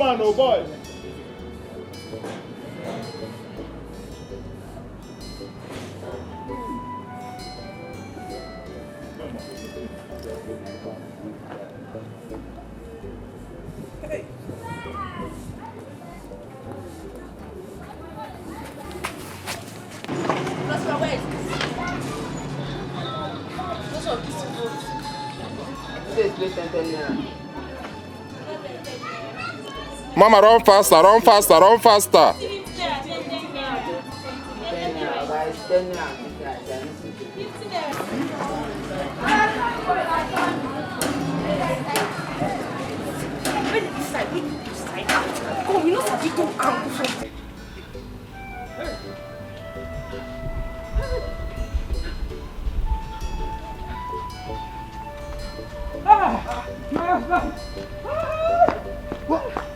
man, oh boy. Mama, run faster, run faster, run faster.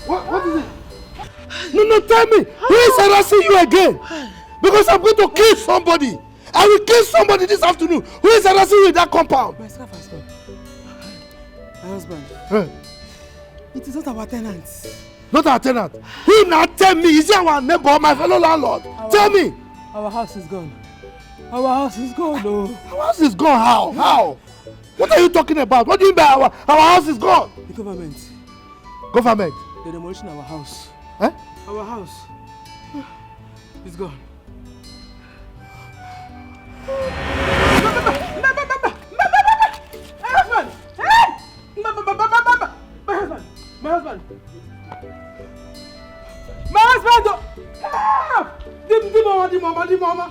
What is it? No, tell me. Who is harassing you again? Because I'm going to kill somebody. I will kill somebody this afternoon. Who is harassing you in that compound? My scarf has gone. My husband. Hey. It is not our tenant. Not our tenant. He now tell me, is he our neighbor or my fellow landlord? Tell me. Our house is gone. Our house is gone, oh. Our house is gone, how? How? What are you talking about? What do you mean by our house is gone? The government. Government? They're demolishing our house. Eh? Our house. It's gone. My husband! My husband! My husband! My husband! The mama!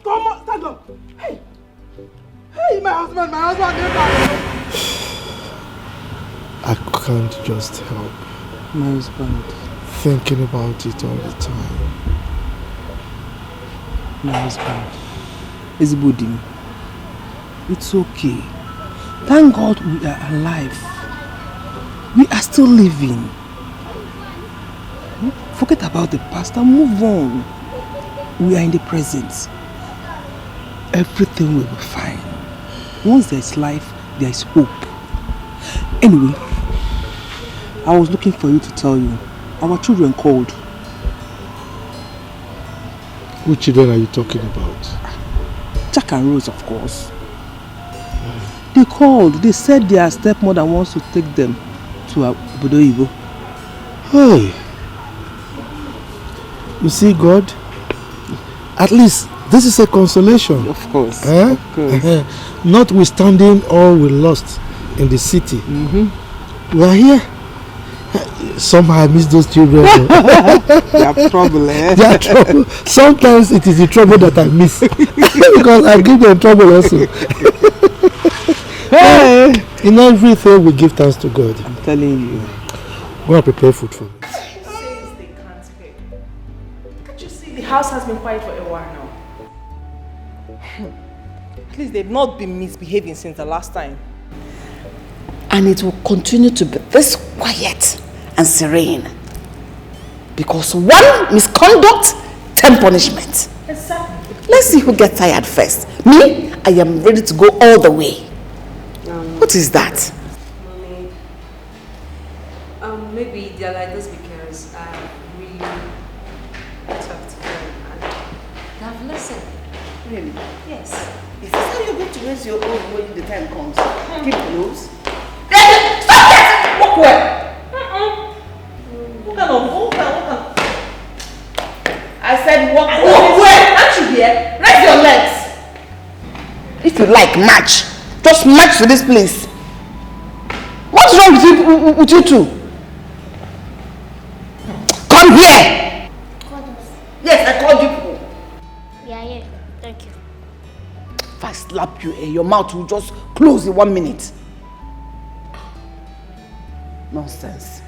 Come on, stand up! Hey! Hey, my husband! I can't just help my husband thinking about it all the time. My husband is Ebube. It's okay. Thank God we are alive. We are still living. Forget about the past and move on. We are in the present. Everything will be fine. Once there is life, there is hope. Anyway, I was looking for you to tell you. Our children called. Which children are you talking about? Jack and Rose, of course. They called. They said their stepmother wants to take them to Obio. Hey! You see, God? At least this is a consolation. Of course. Eh? Of course. Notwithstanding all we lost in the city. We are here. Somehow I miss those children. They have trouble, eh? They are trouble. Sometimes it is the trouble that I miss. Because I give them trouble also. Hey! In everything we give thanks to God. I'm telling you. Go and prepare food for me. Says they can't pay. Can't you see the house has been quiet for a while now? At least they've not been misbehaving since the last time. And it will continue to be this quiet and serene. Because one misconduct, 10 punishment. Exactly. Let's see who gets tired first. Me, I am ready to go all the way. What is that? Mommy, maybe they're like this because I really talked to them and they have listened. Really? Yes. Is this how you're going to raise your own when the time comes? Keep close. Stop it! Walk away! What kind of... I said walk away. Walk away! Aren't you here? Raise your legs! If you like, march. Just march to this place. What's wrong with you two? Come here! Yes, I called you. Yeah, thank you. If I slap you, your mouth will just close in 1 minute. Nonsense.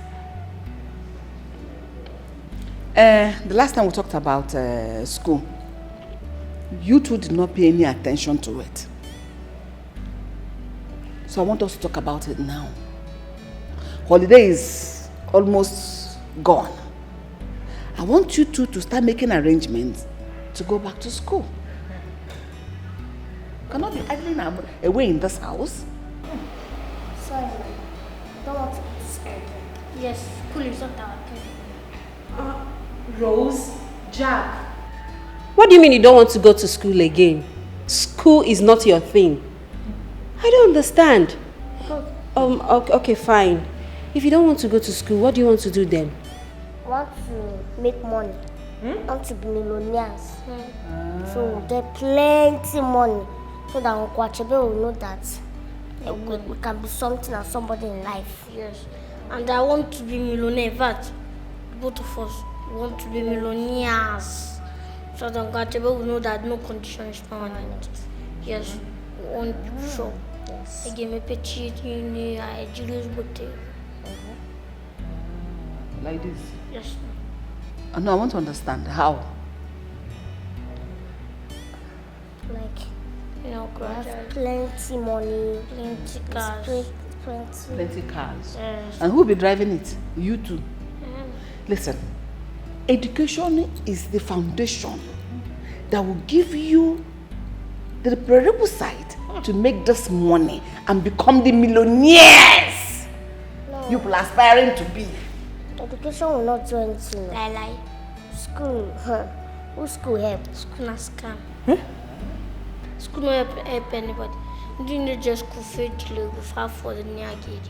The last time we talked about school, you two did not pay any attention to it. So I want us to talk about it now. Holiday is almost gone. I want you two to start making arrangements to go back to school. You cannot be idling away in this house. Sorry, don't want to be scared. Yes, school is not our thing. Rose, Jack. What do you mean you don't want to go to school again? School is not your thing. I don't understand. Okay, fine. If you don't want to go to school, what do you want to do then? I want to make money. I want to be millionaires. So get plenty money so that Uncle Achebe will know that we can be something and somebody in life. Yes. And I want to be millionaire. In fact, both of us want to be millionaires. So that Uncle Achebe will know that no condition is permanent. Yes. We want to show. Yes. I gave me petite in the Julius Bote. Like this? Yes. No, I want to understand how. Like, you know, have plenty money, plenty cars. Plenty cars. Yes. And who will be driving it? You too. Listen, education is the foundation that will give you the prerequisite to make this money and become the millionaires you are aspiring to be. Education will not do anything. Lie. School, who school help? School not scam. School not help anybody. You need just school for the for the near gate.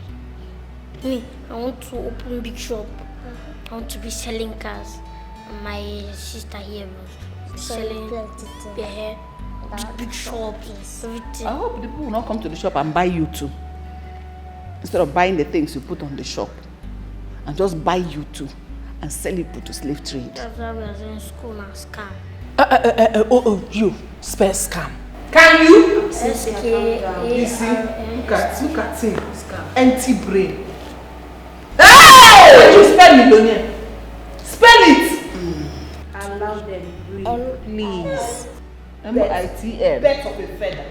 Me, I want to open big shop. I want to be selling cars. And my sister here was selling their hair, big shops, everything. I hope the people will not come to the shop and buy you too. Instead of buying the things you put on the shop. And just buy you too and sell it to slave trade. That's why we are in school and scam. You spell scam. Can you? You see, look at him. Empty brain. Hey! When you spell millionaire, spell it. Allow them breathe, please. M-I-T-M. Bet of a feather.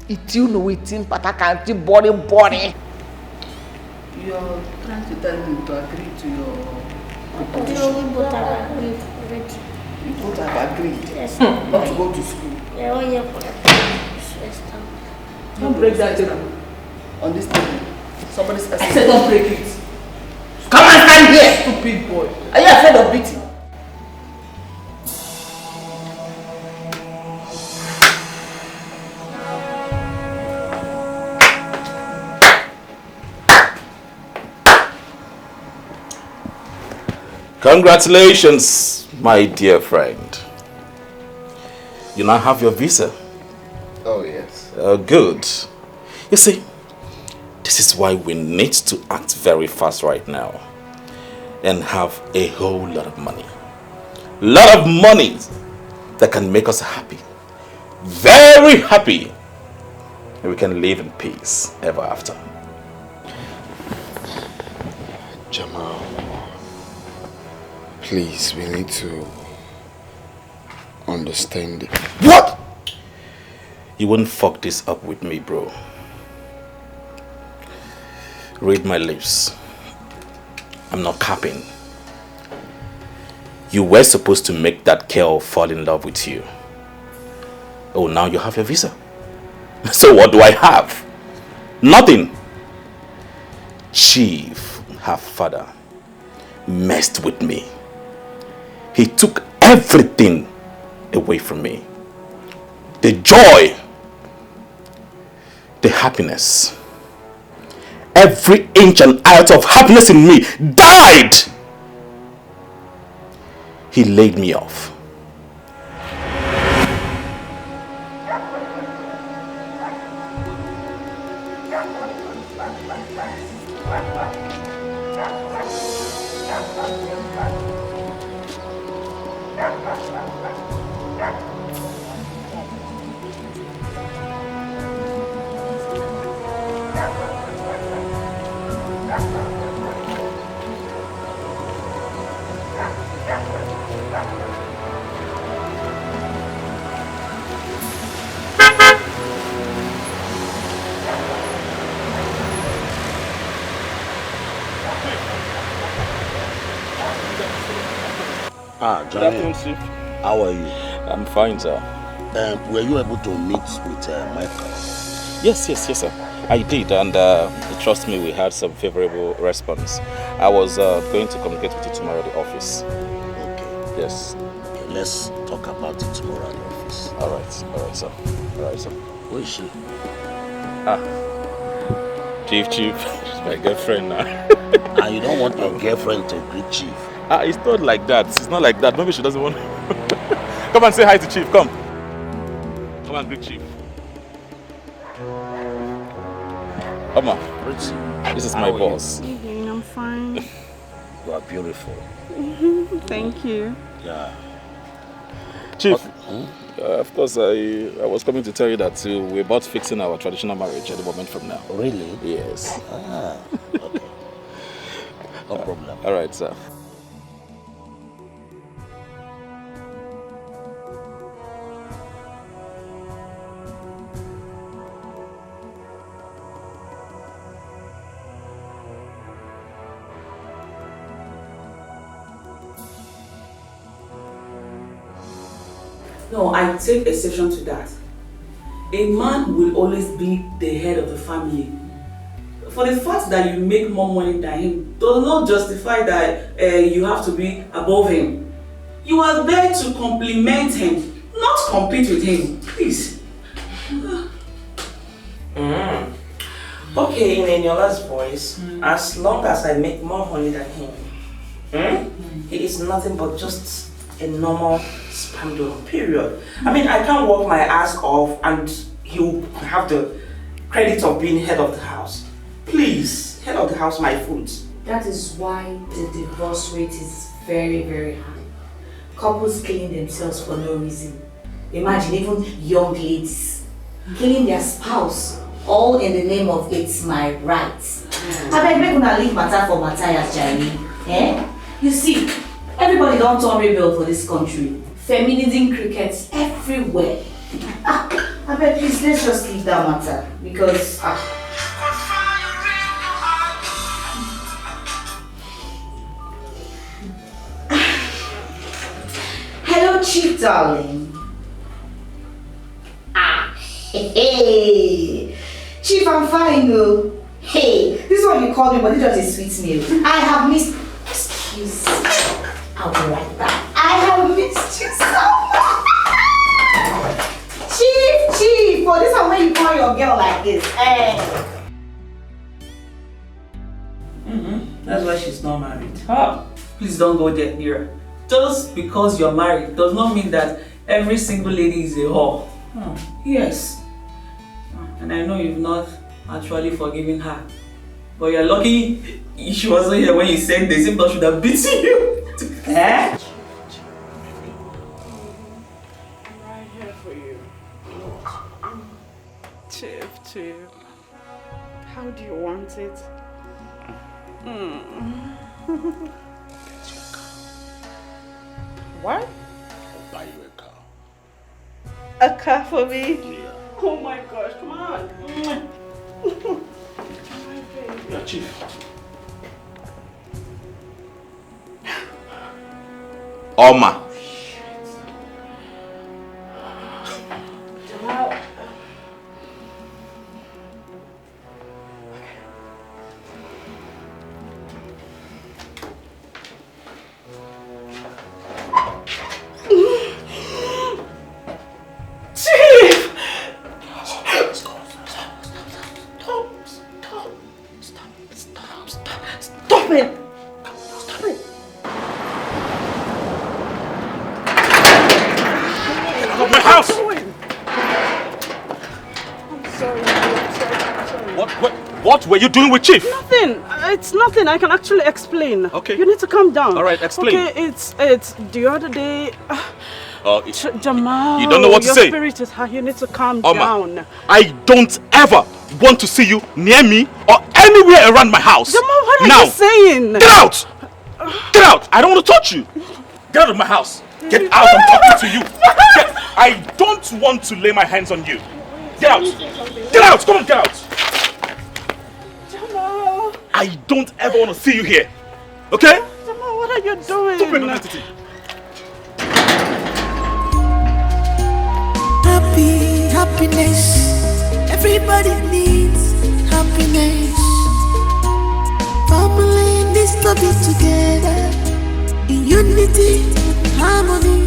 It's you know it's in Patakanti body. You're trying to tell him to agree to your proposition. We both have agreed already. You both have agreed Yes. not to go to school. Yeah, 1 year for that. Don't break that table. On this table. Somebody's I said don't break it. Come and stand here! Stupid boy. Are you afraid of beating? Congratulations, my dear friend. You now have your visa. Oh, yes. Good. You see, this is why we need to act very fast right now and have a whole lot of money. Lot of money that can make us happy. Very happy. And we can live in peace ever after. Jamal, please, we need to understand it. What? You wouldn't fuck this up with me, bro. Read my lips. I'm not capping. You were supposed to make that girl fall in love with you. Oh, now you have your visa. So what do I have? Nothing. Chief, her father, messed with me. He took everything away from me. The joy, the happiness, every inch and iota of happiness in me died. He laid me off. Good afternoon, Chief. How are you? I'm fine, sir. Were you able to meet with Michael? Yes, sir. I did, and trust me, we had some favorable response. I was going to communicate with you tomorrow at the office. Okay. Yes. Okay, let's talk about it tomorrow at the office. Alright, sir. Alright, sir. Who is she? Chief. She's my girlfriend now. And you don't want your girlfriend to greet Chief? It's not like that. It's not like that. Maybe she doesn't want. Come and say hi to Chief. Come and greet Chief. Oma, this is my boss. I'm fine. You are beautiful. Thank you. Yeah. Chief, of course, I was coming to tell you that we're about fixing our traditional marriage at the moment from now. Really? Yes. Okay. No problem. All right, sir. No, I take exception to that. A man will always be the head of the family. For the fact that you make more money than him does not justify that you have to be above him. You are there to compliment him, not compete with him. Please. Okay, in Eniola's voice, as long as I make more money than him, he is nothing but just a normal spam donor, period. I mean, I can't work my ass off and he'll have the credit of being head of the house. Please, head of the house, my foot. That is why the divorce rate is very, very high. Couples killing themselves for no reason. Imagine even young ladies killing their spouse, all in the name of it's my rights. I beg make una leave matter for Matthias, Jerry. You see, everybody don't turn rebel for this country. Feminism crickets everywhere. I beg please, let's just leave that matter because hello, Chief, darling. Hey, Chief, I'm fine, though. Hey, this is what you call me, but it's just a sweet meal. I have missed. Excuse me. I'll be right back. I have missed you so much. Chief, for this one when you call your girl like this. Hey. That's why she's not married. Please don't go there near. Just because you're married does not mean that every single lady is a whore. Yes. And I know you've not actually forgiven her. But you're lucky she wasn't here when you said this. If not, should have beaten you. Right here for you. Chief. How do you want it? What? I'll buy you a car. A car for me? Yeah. Oh my gosh, come on. Yeah, Chief. Oma. What were you doing with Chief? Nothing. It's nothing. I can actually explain. Okay. You need to calm down. All right, explain. Okay, it's the other day. Jamal, you don't know what to say. Your spirit is high. You need to calm Oma, down. I don't ever want to see you near me or anywhere around my house. Jamal, what are now, you saying? Get out! Get out! I don't want to touch you. Get out of my house. Get out! I'm talking to you. I don't want to lay my hands on you. Get out! Get out! Come on, get out! Jamal! I don't ever want to see you here. Okay? Jamal, what are you doing? Stupid entity. Happiness, everybody needs. happiness. Family needs to be together in unity, harmony.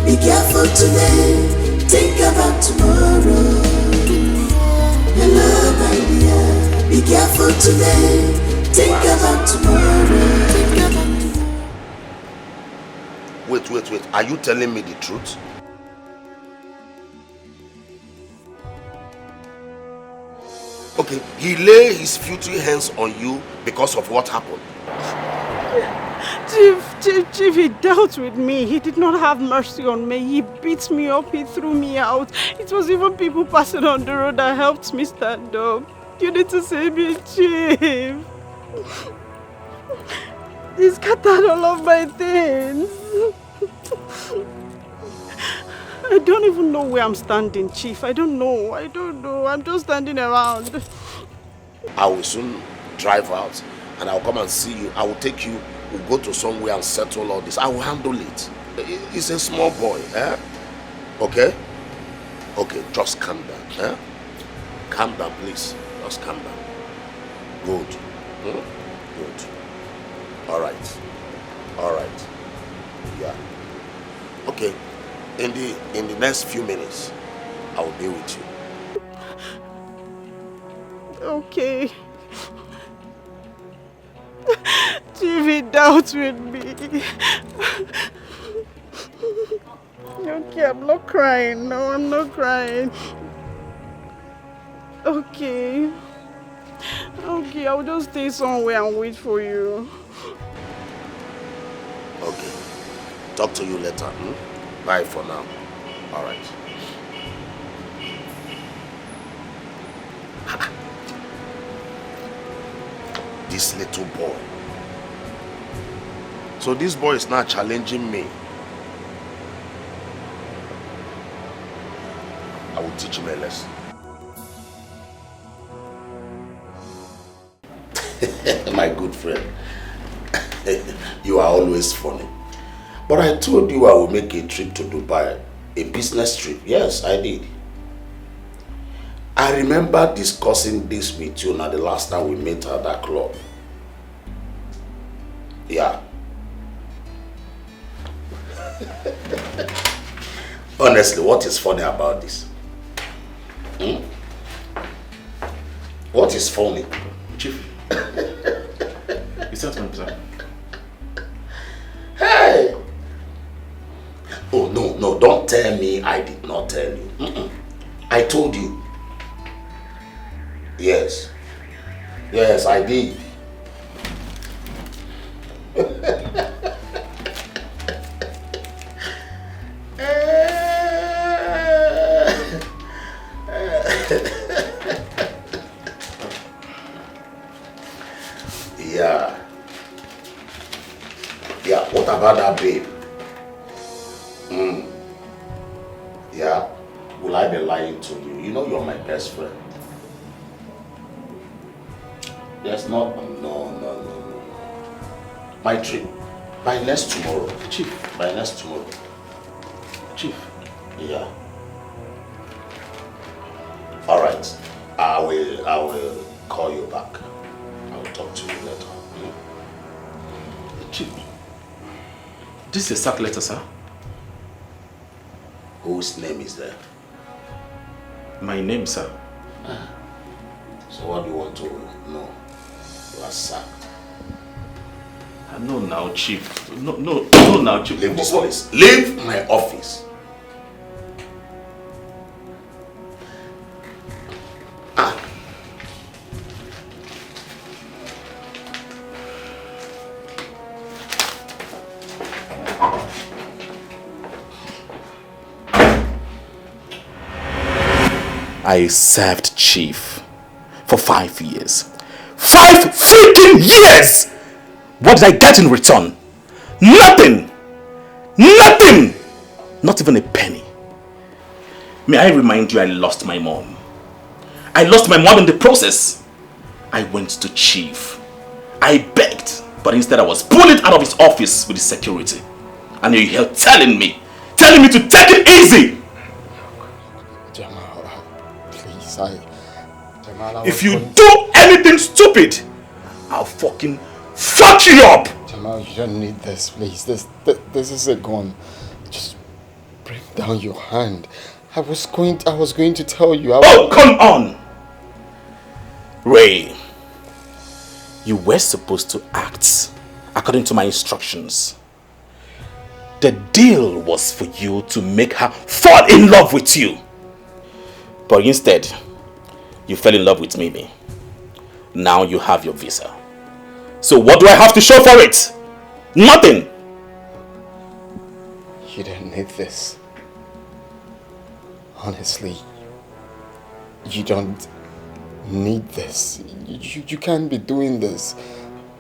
Be careful today, think about tomorrow. Hello, my dear. Be careful today, think about tomorrow. Wait. Are you telling me the truth? Okay, he lay his filthy hands on you because of what happened. Chief, he dealt with me. He did not have mercy on me. He beat me up, he threw me out. It was even people passing on the road that helped me stand up. You need to save me, Chief. He scattered all of my things. I don't even know where I'm standing, Chief. I don't know. I'm just standing around. I will soon drive out and I'll come and see you. I will take you, we'll go to somewhere and settle all this. I will handle it. He's a small boy, eh? Okay? Okay, just calm down, eh? Calm down, please. Just calm down. Good. Good. Alright. Alright. Yeah. Okay. In the next few minutes, I will be with you. Okay. Chief dealt with me. Okay, I'm not crying. No, I'm not crying. Okay. Okay, I'll just stay somewhere and wait for you. Okay. Talk to you later. Bye for now. All right. This little boy. So this boy is not challenging me. I will teach him a lesson. My good friend, you are always funny. But I told you I will make a trip to Dubai, a business trip. Yes, I did. I remember discussing this with you now the last time we met at that club. Yeah. Honestly, what is funny about this? What is funny? Chief. It's not 100%. Hey! Oh, no, don't tell me I did not tell you. I told you. Yes. Yes, I did. Yeah. Yeah, what about that babe? Yeah, will I be lying to you? You know you're my best friend. Yes, no. My trip, by next tomorrow. Chief, by next tomorrow. Chief. Yeah. All right. I will call you back. I will talk to you later. Chief, this is a sack letter, sir. Whose name is there? My name, sir. So what do you want to know? You are sacked. No, now, Chief. No, now, Chief. Leave this place. Leave my office. I served Chief for 5 years. 5 freaking years! What did I get in return? Nothing! Nothing! Not even a penny. May I remind you I lost my mom. I lost my mom in the process. I went to Chief. I begged, but instead I was bullied out of his office with his security. And you're here telling me to take it easy! Jamal, please, Jamal, if you do anything stupid, I'll fucking fuck you up! Jamal, you don't need this, please. This is a gun. Just bring down your hand. I was going to tell you. Oh, come on! Ray, you were supposed to act according to my instructions. The deal was for you to make her fall in love with you. But instead, you fell in love with Mimi. Now you have your visa. So what do I have to show for it? Nothing! You don't need this. Honestly, you don't need this. You can't be doing this,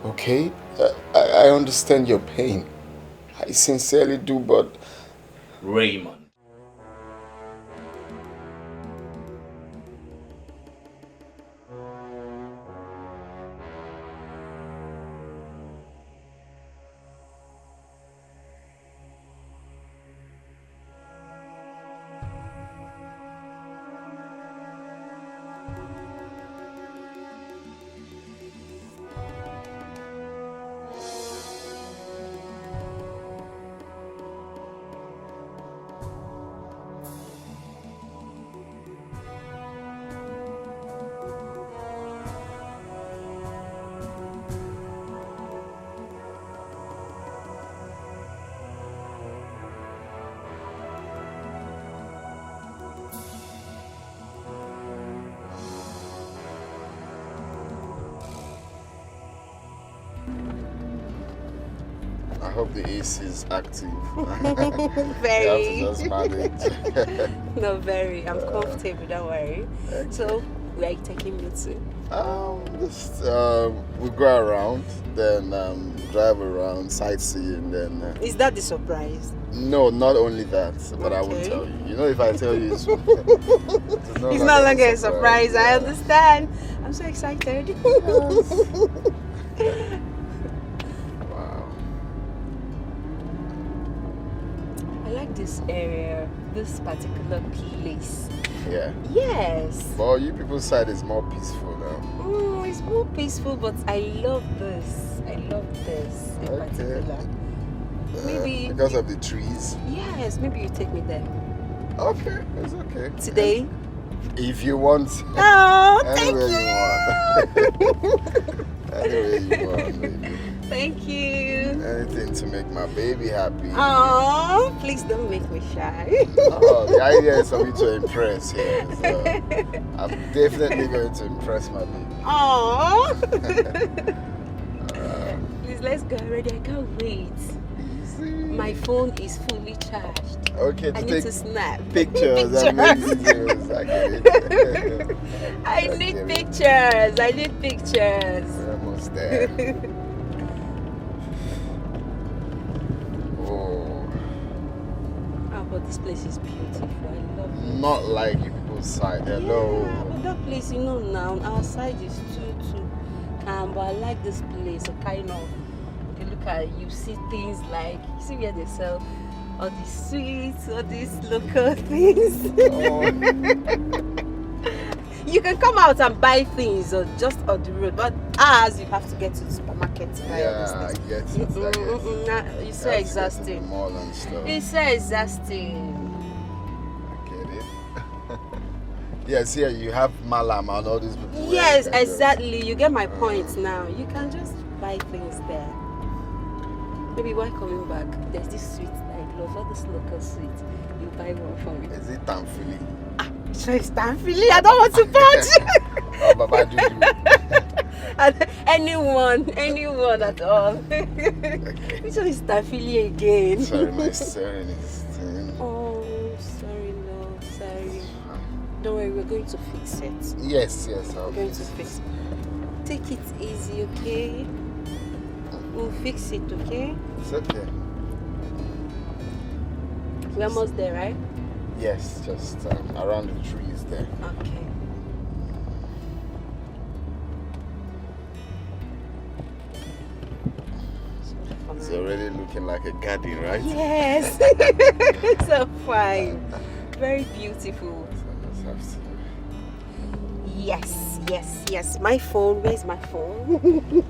okay? I understand your pain. I sincerely do, but... Raymond. I hope the AC is active. Very. You have to just manage. No, very. I'm comfortable, don't worry. Okay. So, where are you taking me to? Just we go around, then drive around, sightseeing, then... Is that the surprise? No, not only that, but I won't tell you. You know, if I tell you, it's no longer a surprise. I understand. I'm so excited. Wow. I like this area, this particular place. Yeah. Yes. Well, you people's side is more peaceful now. It's more peaceful, but I love this. I love this in particular. Maybe because of the trees. Yes, maybe you take me there. Okay, it's okay. Today? If you want. Oh, thank you. Anyway you want, baby. Thank you. Anything to make my baby happy. Oh, please don't make me shy. Oh, the idea is for me to impress here. So I'm definitely going to impress my baby. Oh. Please, let's go already. I can't wait. My phone is fully charged. Okay, I need to snap pictures and make videos. I need pictures. I need pictures. We're almost there. Oh. Oh, but this place is beautiful. I love it. Not like you people's side. Hello. Yeah, but that place, you know, now our side is too calm. But I like this place. So kind of, you look at, you see things like, you see where they sell all these sweets, all these local things. Oh. You can come out and buy things or just on the road, but as you have to get to the supermarket to buy all I these get things. it. It's so exhausting. Mall and stuff. It's so exhausting. I get it. Yes, here you have Malam and all these people. Yes, exactly. You get my point now. You can just buy things there. Maybe while coming back, there's this sweet I love, all this local sweet. You buy one for me. Is it Tamfili? So it's Tamfili. I don't want to punch. Oh, Baba Juju. anyone at all. Which one is Tamfili again? Sorry, my surname is... Oh, sorry, no, sorry. Don't worry, we're going to fix it. Yes, We're going to fix it. Take it easy, okay? We'll fix it, okay? It's okay. We're almost there, right? Yes, just around the trees there. Okay. It's already looking like a garden, right? Yes. So fine. Very beautiful. Yes. My phone. Where's my phone?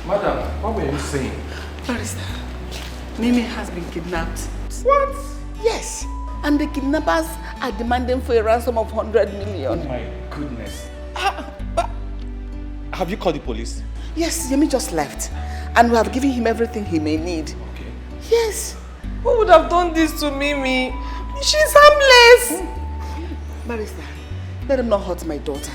Madam, what were you saying? Barrister, Mimi has been kidnapped. What? Yes, and the kidnappers are demanding for a ransom of 100 million. Oh my goodness. Have you called the police? Yes, Yemi just left, and we have given him everything he may need. Okay. Yes. Who would have done this to Mimi? She's harmless. Barrister, let him not hurt my daughter.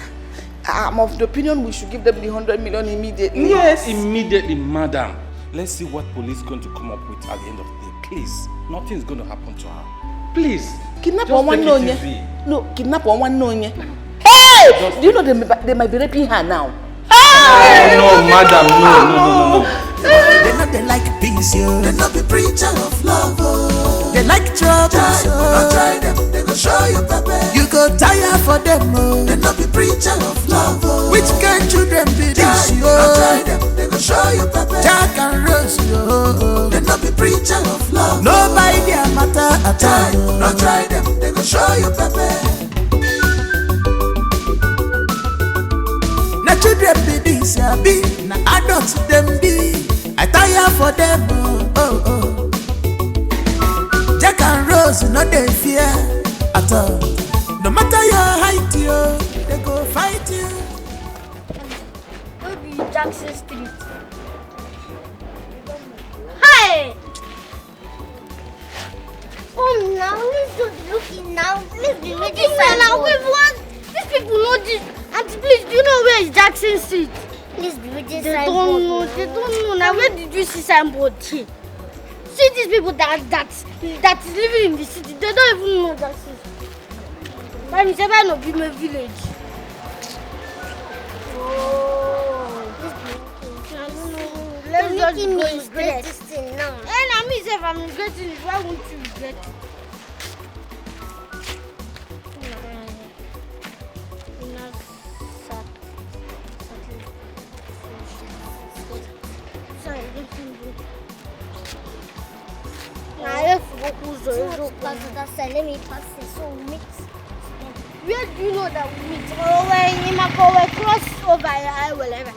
I'm of the opinion we should give them the 100 million immediately. Yes. Immediately, madam. Let's see what police is going to come up with at the end of the day. Please, nothing's going to happen to her. Please. Kidnap just one take no it nye. easy. No, kidnap one no nye. Hey! Just Do you know they might be raping her now? Hey! No, madam, no. They like peace, yo. They not be preacher of love, oh. They like trouble, so don't try them, they go show you pepper. You go tire for them, oh. They not be preacher of love, oh. Which kind children be this, yo? Don't try them, they go show you pepper. Jack and Rose, yo. They not be preacher of love. Nobody their matter at all. Don't try them, they go show you pepper. Na children be this, ya be. Na adults them be. I tire for them, oh. Jack and Rose, no they fear at all. No matter your height, yo, they go fight you. Where be Jackson Street? Hi! Oh, now let's just looking now. Let's be looking now. What? These people know this. Auntie, please, do you know where is Jackson Street? Please be reading signboard. They don't know. Now, where did you see signboard here? See these people that is living in the city, they don't even know that city. But it's ever not be my village. Oh, let's just go and regret this thing now. And I mean, if I'm regretting it, why won't you regret it? Let me pass it so we meet. Where do you know that we meet? Oh, we're cross over here, whatever.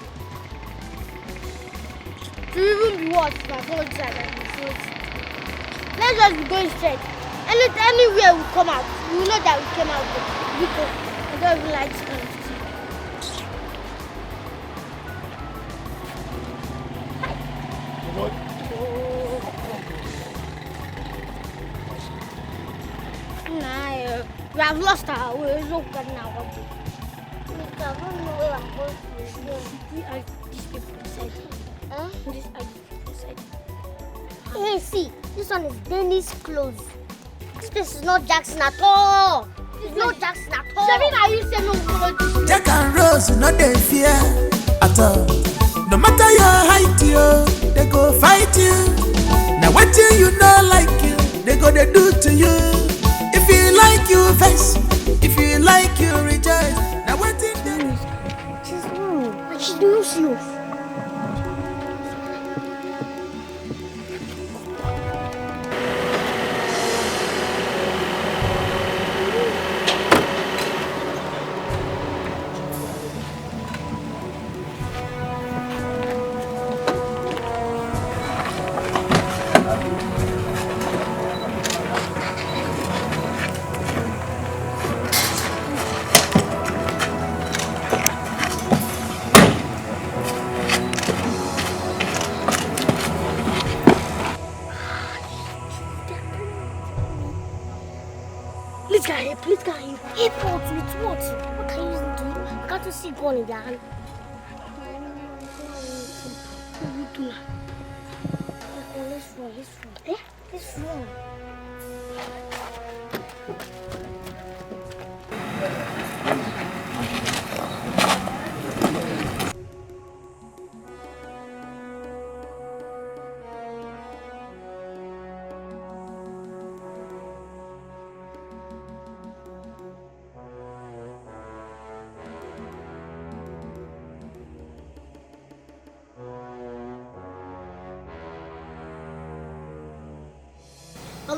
To even be what? Let's just be going straight. Anywhere we come out, we know that we came out good. Because I don't even like to come. We have lost our way. Look at now. I don't know where I'm going to. We are these people inside. Huh? These are these people inside. Hey, see, this one is Dennis clothes. This place is not Jackson at all. It's not Jackson at all. Shavina, you say no. Jack and Rose, no they fear at all. No matter your height, they go fight you. Now what you know like you, they go they do to you. If you like, you vex. If you like, you rejoice. Now what in there? She's wrong. But she knows you. Please can you airport with what? What can you do? I can't see gun in their hand. Let's run. Eh? Let's run.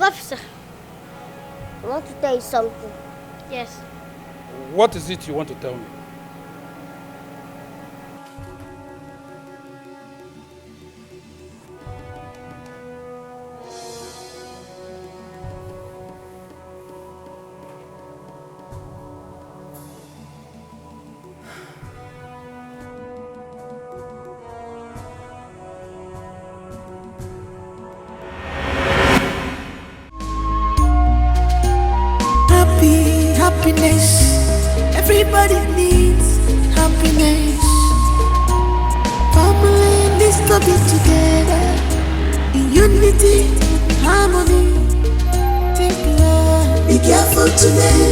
Officer, I want to tell you something. Yes. What is it you want to tell me? Everybody needs happiness. Family needs to be together in unity, harmony. Be careful today,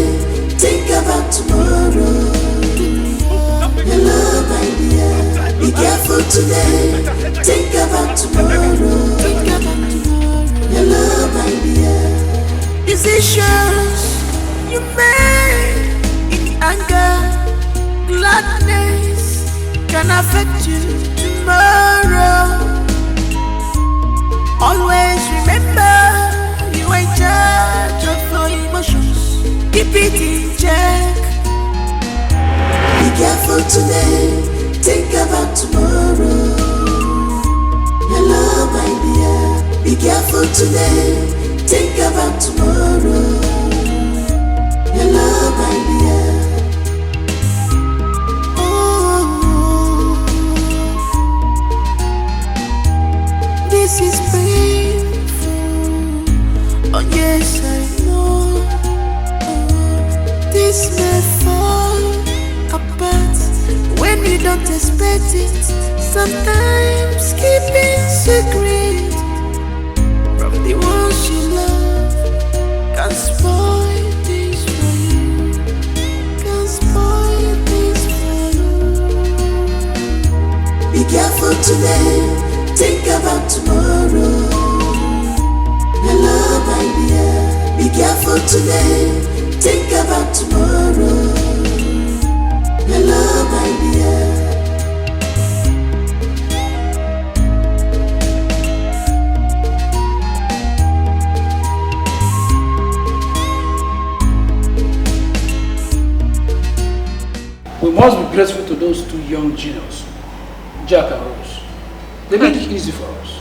think about tomorrow. Hello, my dear. Be careful today, think about tomorrow. Hello, my dear. Decisions you make in anger, gladness can affect you tomorrow. Always remember you are in charge of your emotions. Keep it in check. Be careful today, think about tomorrow. Hello, my dear. Be careful today, think about tomorrow. Hello, my dear. Oh, this is painful. Oh yes, I know. This may fall apart when you don't expect it. Sometimes keeping secret careful today, think about tomorrow. Hello, my dear. Be careful today, think about tomorrow. Hello, my dear. We must be grateful to those two young geniuses, Jack and Rose. They made it easy for us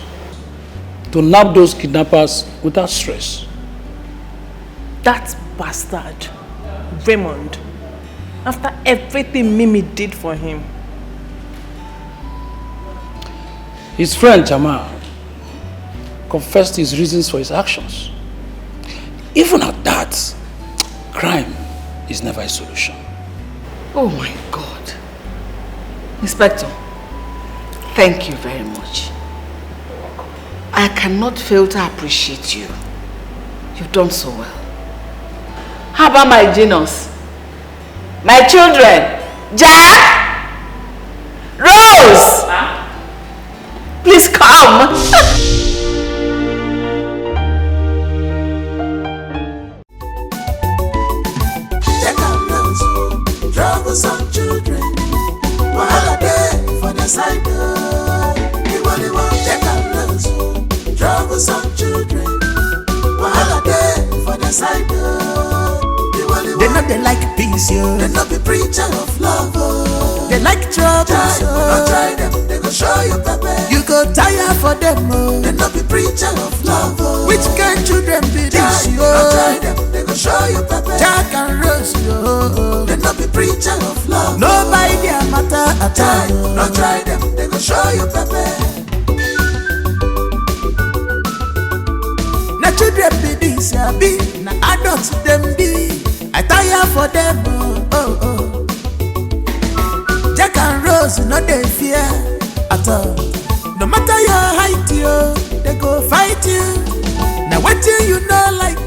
to nab those kidnappers without stress. That bastard, Raymond, after everything Mimi did for him. His friend Jamal confessed his reasons for his actions. Even at that, crime is never a solution. Oh my God. Inspector, thank you very much. I cannot fail to appreciate you. You've done so well. How about my genius? My children? Jack? Rose? Huh? Please come. Some children, while they for the side, they want take a look. Trouble some children, while they for the side, they know they like peace, yo. They not be preacher of love, oh. They like trouble, so don't try them, they go show you pepper. You go tire for them, oh. They not be preacher of love, oh. Which kind children be this, yo? Don't try them, they go show you pepper. Jack and Rose, yo. They not be preacher of love. Nobody their matter at all. Don't try them, they go show you pepper. Now children be this, ya be. Now adults them be. I tire for them, oh, oh, oh. Jack and Rose, no they fear at all. No matter your height, yo, they go fight you. Now what do you know like